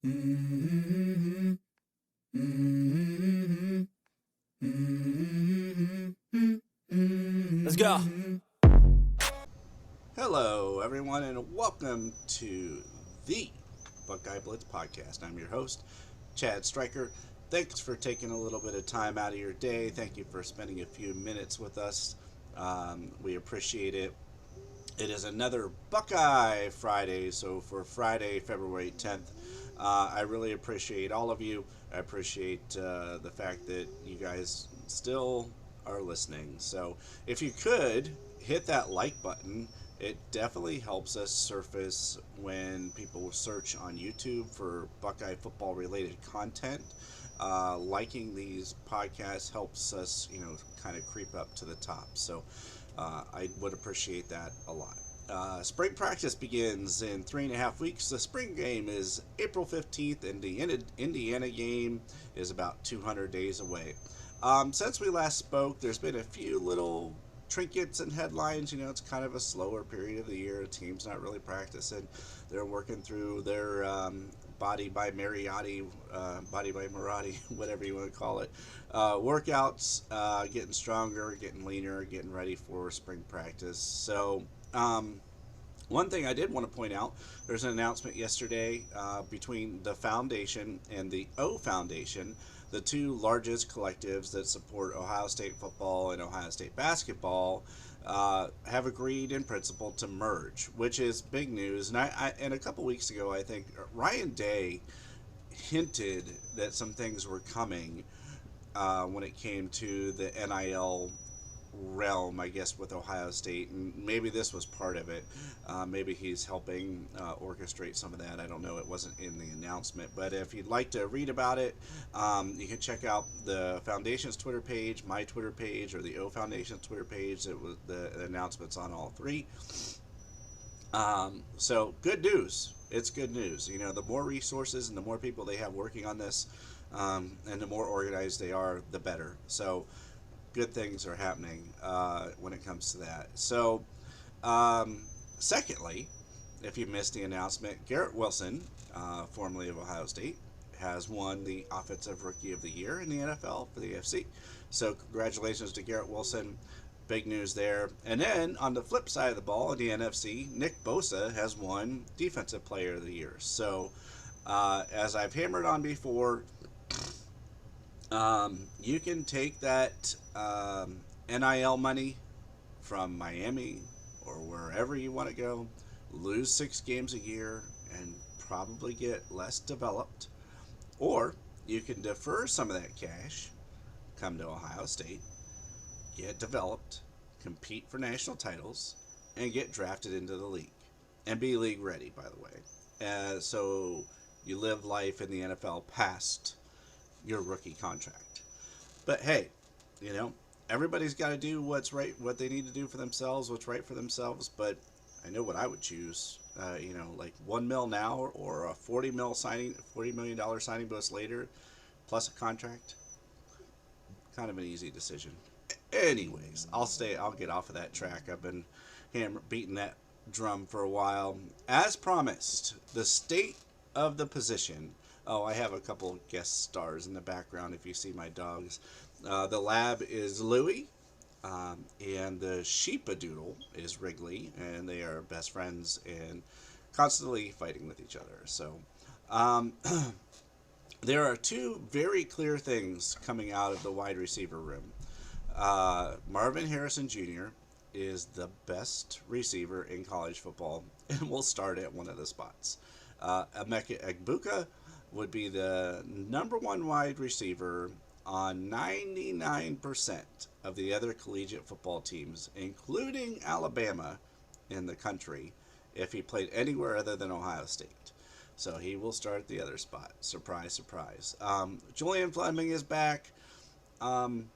Mm-hmm. Mm-hmm. Mm-hmm. Let's go. Hello, everyone, and welcome to the Buckeye Blitz podcast. I'm your host, Chad Stryker. Thanks for taking a little bit of time out of your day. Thank you for spending a few minutes with us. We appreciate it. It is another Buckeye Friday. So for Friday, February 10th, I really appreciate all of you. I appreciate the fact that you guys still are listening. So if you could hit that like button, it definitely helps us surface when people search on YouTube for Buckeye football related content. Liking these podcasts helps us, kind of creep up to the top. So I would appreciate that a lot. Spring practice begins in 3.5 weeks. The spring game is April 15th, and the Indiana game is about 200 days away. Since we last spoke, there's been a few little trinkets and headlines. It's kind of a slower period of the year. The team's not really practicing. They're working through their body by Marati, whatever you want to call it, workouts, getting stronger, getting leaner, getting ready for spring practice. So, one thing I did want to point out, there's an announcement yesterday between the Foundation and the O Foundation, the two largest collectives that support Ohio State football and Ohio State basketball, have agreed in principle to merge, which is big news. And a couple weeks ago, I think Ryan Day hinted that some things were coming when it came to the NIL realm, I guess, with Ohio State, and maybe this was part of it. Maybe he's helping orchestrate some of that. I don't know. It wasn't in the announcement, but if you'd like to read about it, you can check out the Foundation's Twitter page, my Twitter page, or the O Foundation's Twitter page. It was the announcements on all three. So good news. It's good news. The more resources and the more people they have working on this, and the more organized they are, the better. So good things are happening when it comes to that. So, um, secondly, if you missed the announcement, Garrett Wilson, formerly of Ohio State, has won the Offensive Rookie of the Year in the NFL for the AFC. So, congratulations to Garrett Wilson. Big news there. And then on the flip side of the ball in the NFC, Nick Bosa has won Defensive Player of the Year. So, as I've hammered on before, you can take that NIL money from Miami or wherever you want to go, lose 6 games a year, and probably get less developed. Or you can defer some of that cash, come to Ohio State, get developed, compete for national titles, and get drafted into the league. And be league ready, by the way. So you live life in the NFL past your rookie contract. But hey, you know, everybody's got to do what's right, what they need to do for themselves, what's right for themselves. But I know what I would choose. Like 1 mil now or a 40 million dollar signing bonus later, plus a contract. Kind of an easy decision. Anyways, I'll get off of that track. I've been beating that drum for a while. As promised, the state of the position. Oh, I have a couple guest stars in the background if you see my dogs. The lab is Louie, and the sheepadoodle is Wrigley, and they are best friends and constantly fighting with each other. So, um, there are two very clear things coming out of the wide receiver room. Marvin Harrison Jr. is the best receiver in college football and will start at one of the spots. Emeka Egbuka would be the number one wide receiver on 99% of the other collegiate football teams, including Alabama in the country, if he played anywhere other than Ohio State. So he will start at the other spot. Surprise, surprise. Julian Fleming is back. Um,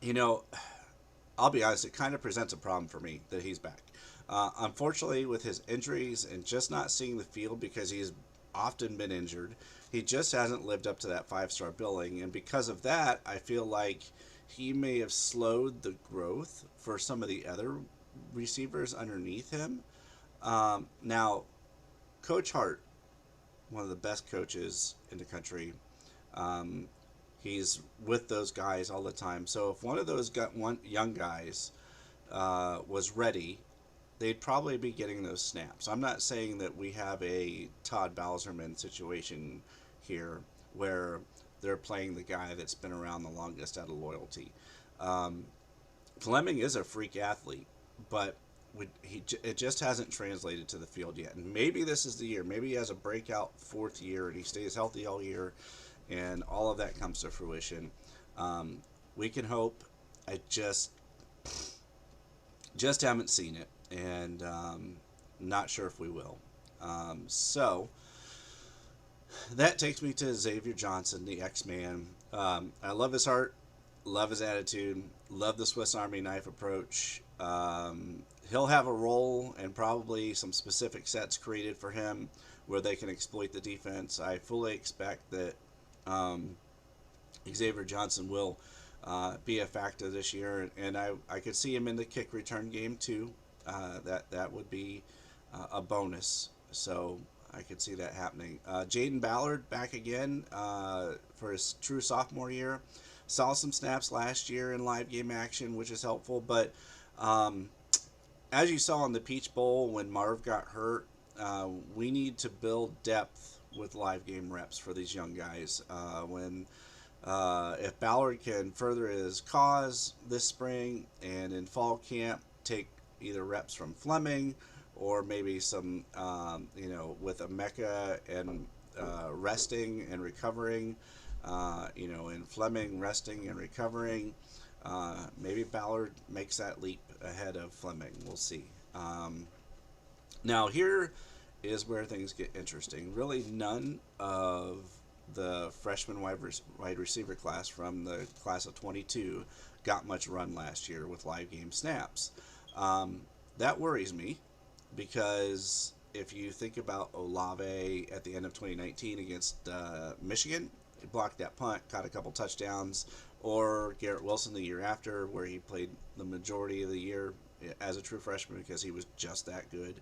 you know, I'll be honest, it kind of presents a problem for me that he's back. Unfortunately, with his injuries and just not seeing the field because he's often been injured, he just hasn't lived up to that 5-star billing. And because of that, I feel like he may have slowed the growth for some of the other receivers underneath him. Now, Coach Hart, one of the best coaches in the country. Um, he's with those guys all the time. So if one of those young guys was ready, they'd probably be getting those snaps. I'm not saying that we have a Todd Bowserman situation here where they're playing the guy that's been around the longest out of loyalty. Um, Fleming is a freak athlete, but it just hasn't translated to the field yet. And maybe this is the year. Maybe he has a breakout fourth year and he stays healthy all year, and all of that comes to fruition. Um, we can hope. I just haven't seen it, and not sure if we will. So that takes me to Xavier Johnson, the X-Man. I love his heart, love his attitude, love the Swiss Army knife approach. He'll have a role and probably some specific sets created for him where they can exploit the defense. I fully expect that um, Xavier Johnson will be a factor this year, and I could see him in the kick return game too. That would be a bonus. So I could see that happening. Jaden Ballard back again for his true sophomore year. Saw some snaps last year in live game action, which is helpful. But um, as you saw in the Peach Bowl when Marv got hurt, we need to build depth with live game reps for these young guys. When if Ballard can further his cause this spring and in fall camp take either reps from Fleming or maybe some, with Emeka and resting and recovering, and Fleming resting and recovering, maybe Ballard makes that leap ahead of Fleming. We'll see. Now, here is where things get interesting. Really, none of the freshman wide receiver class from the class of 22 got much run last year with live game snaps. That worries me because if you think about Olave at the end of 2019 against Michigan, he blocked that punt, caught a couple touchdowns, or Garrett Wilson the year after, where he played the majority of the year as a true freshman because he was just that good.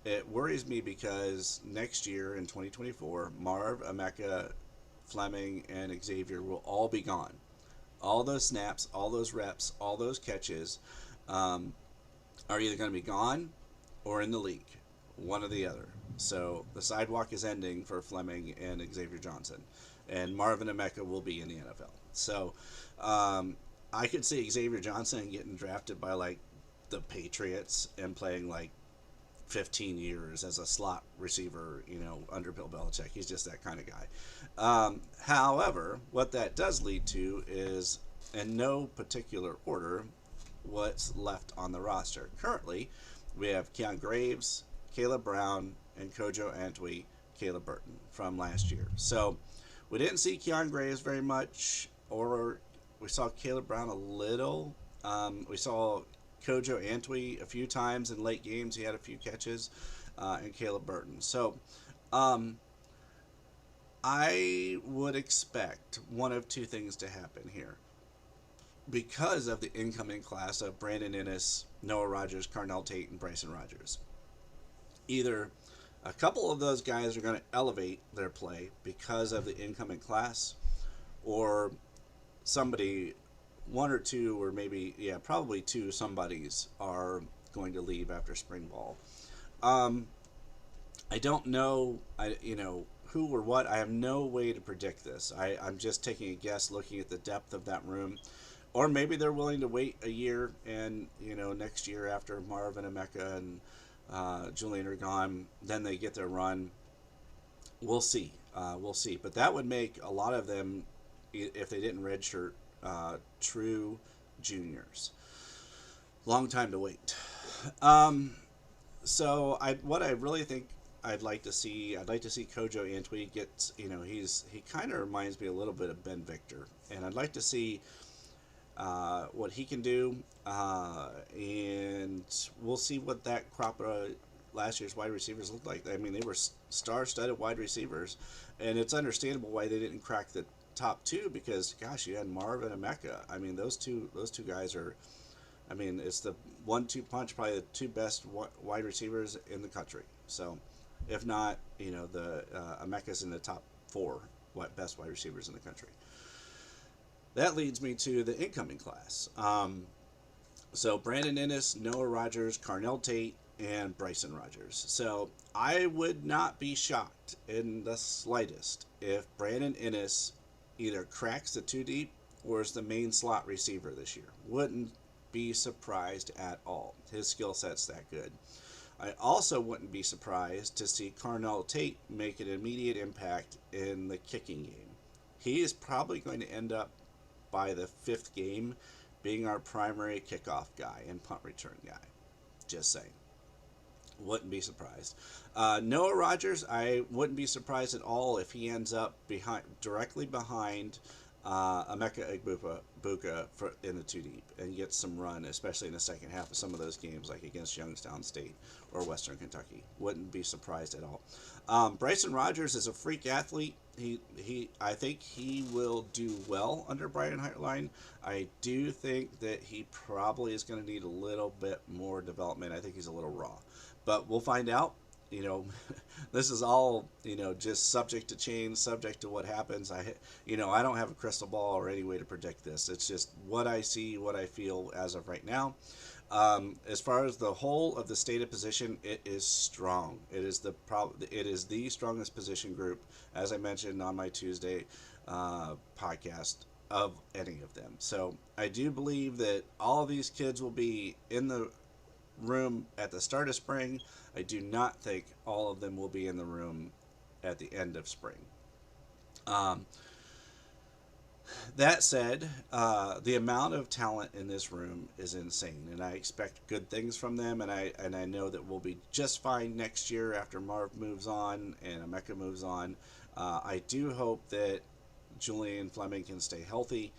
It worries me because next year in 2024, Marv, Emeka, Fleming, and Xavier will all be gone. All those snaps, all those reps, all those catches are either going to be gone or in the league, one or the other. So the sidewalk is ending for Fleming and Xavier Johnson, and Marvin Emeka will be in the NFL. So I could see Xavier Johnson getting drafted by like the Patriots and playing like 15 years as a slot receiver, under Bill Belichick. He's just that kind of guy. However, what that does lead to is, in no particular order, what's left on the roster. Currently, we have Keon Graves, Caleb Brown, and Kojo Antwi, Caleb Burton from last year. So we didn't see Keon Graves very much, or we saw Caleb Brown a little. We saw Kojo Antwi a few times in late games. He had a few catches, and Caleb Burton. So I would expect one of two things to happen here. Because of the incoming class of Brandon Innes, Noah Rogers, Carnell Tate, and Bryson Rogers. Either a couple of those guys are going to elevate their play because of the incoming class, or somebody, one or two, or maybe, probably two somebodies are going to leave after spring ball. I don't know, who or what. I have no way to predict this. I'm just taking a guess looking at the depth of that room. Or maybe they're willing to wait a year and, next year after Marvin and Emeka and Julian are gone, then they get their run. We'll see. We'll see. But that would make a lot of them, if they didn't redshirt, true juniors. Long time to wait. So what I really think I'd like to see Kojo Antwi get, he kind of reminds me a little bit of Ben Victor. And I'd like to see what he can do, and we'll see what that crop of last year's wide receivers looked like. I mean, they were star-studded wide receivers, and it's understandable why they didn't crack the top two because, gosh, you had Marv and Emeka. I mean, those two guys are. I mean, it's the 1-2 punch, probably the two best wide receivers in the country. So, If not, the Emeka's in the top four best wide receivers in the country. That leads me to the incoming class. So Brandon Inniss, Noah Rogers, Carnell Tate, and Bryson Rogers. So I would not be shocked in the slightest if Brandon Inniss either cracks the two deep or is the main slot receiver this year. Wouldn't be surprised at all. His skill set's that good. I also wouldn't be surprised to see Carnell Tate make an immediate impact in the kicking game. He is probably going to end up by the fifth game being our primary kickoff guy and punt return guy. Just saying. Wouldn't be surprised. Noah Rogers, I wouldn't be surprised at all if he ends up directly behind Emeka Egbuka in the two deep and gets some run, especially in the second half of some of those games, like against Youngstown State or Western Kentucky. Wouldn't be surprised at all. Bryson Rogers is a freak athlete. I think he will do well under Brian Hartline. I do think that he probably is going to need a little bit more development. I think he's a little raw, but we'll find out. This is all, just subject to change, subject to what happens. I don't have a crystal ball or any way to predict this. It's just what I see, what I feel as of right now. As far as the whole of the stated position, it is strong. It is the strongest position group, as I mentioned on my Tuesday podcast, of any of them. So I do believe that all of these kids will be in the room at the start of spring. I do not think all of them will be in the room at the end of spring. That said, the amount of talent in this room is insane, and I expect good things from them, and I know that we'll be just fine next year after Marv moves on and Emeka moves on. I do hope that Julian Fleming can stay healthy,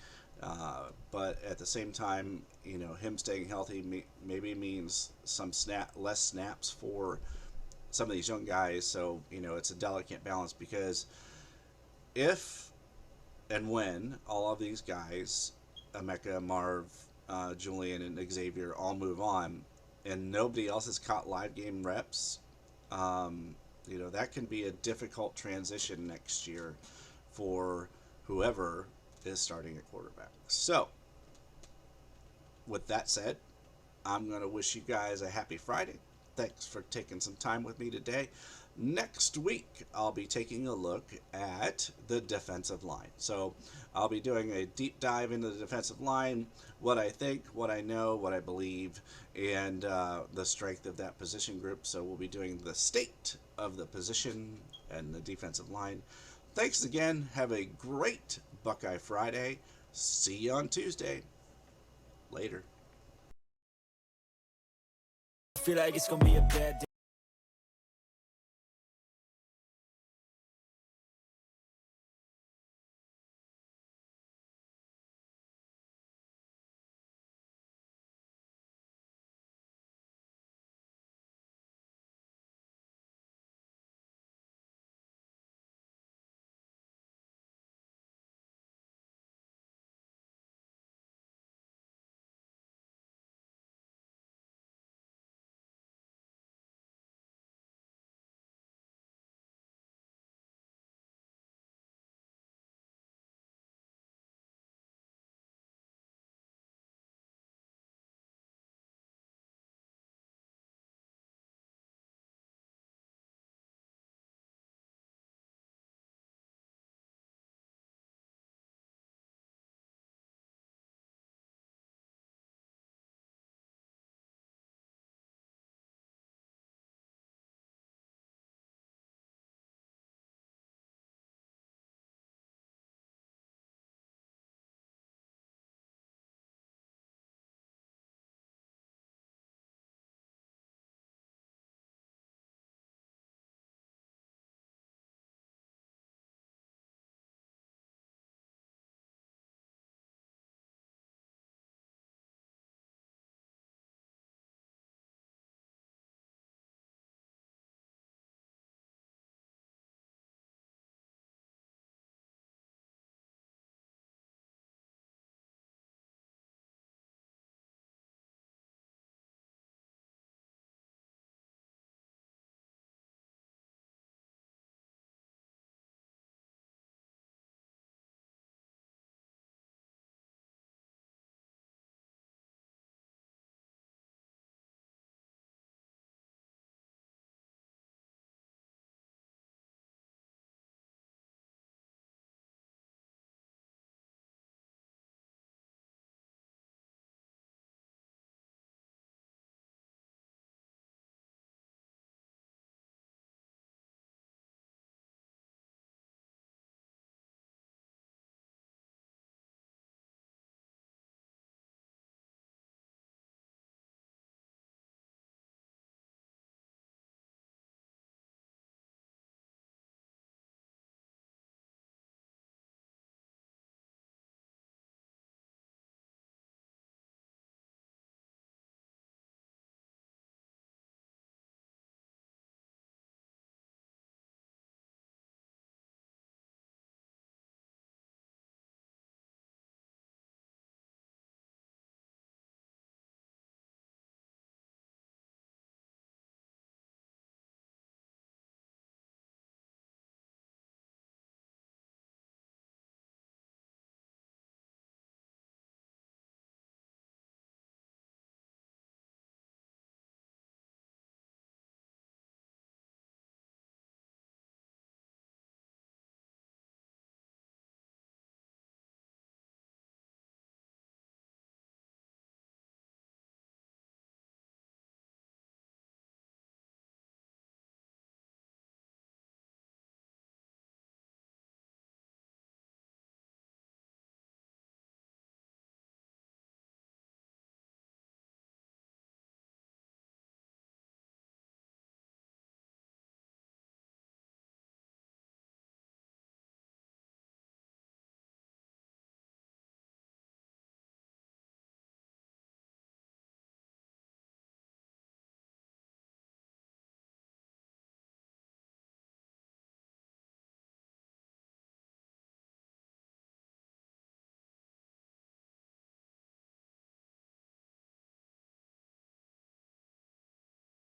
but at the same time, him staying healthy maybe means some less snaps for some of these young guys. So it's a delicate balance, because if and when all of these guys, Emeka, Marv, Julian, and Xavier, all move on, and nobody else has caught live game reps, that can be a difficult transition next year for whoever is starting at quarterback. So, with that said, I'm going to wish you guys a happy Friday. Thanks for taking some time with me today. Next week, I'll be taking a look at the defensive line. So I'll be doing a deep dive into the defensive line, what I think, what I know, what I believe, and the strength of that position group. So we'll be doing the state of the position and the defensive line. Thanks again. Have a great Buckeye Friday. See you on Tuesday. Later. I feel like it's gonna be a bad day.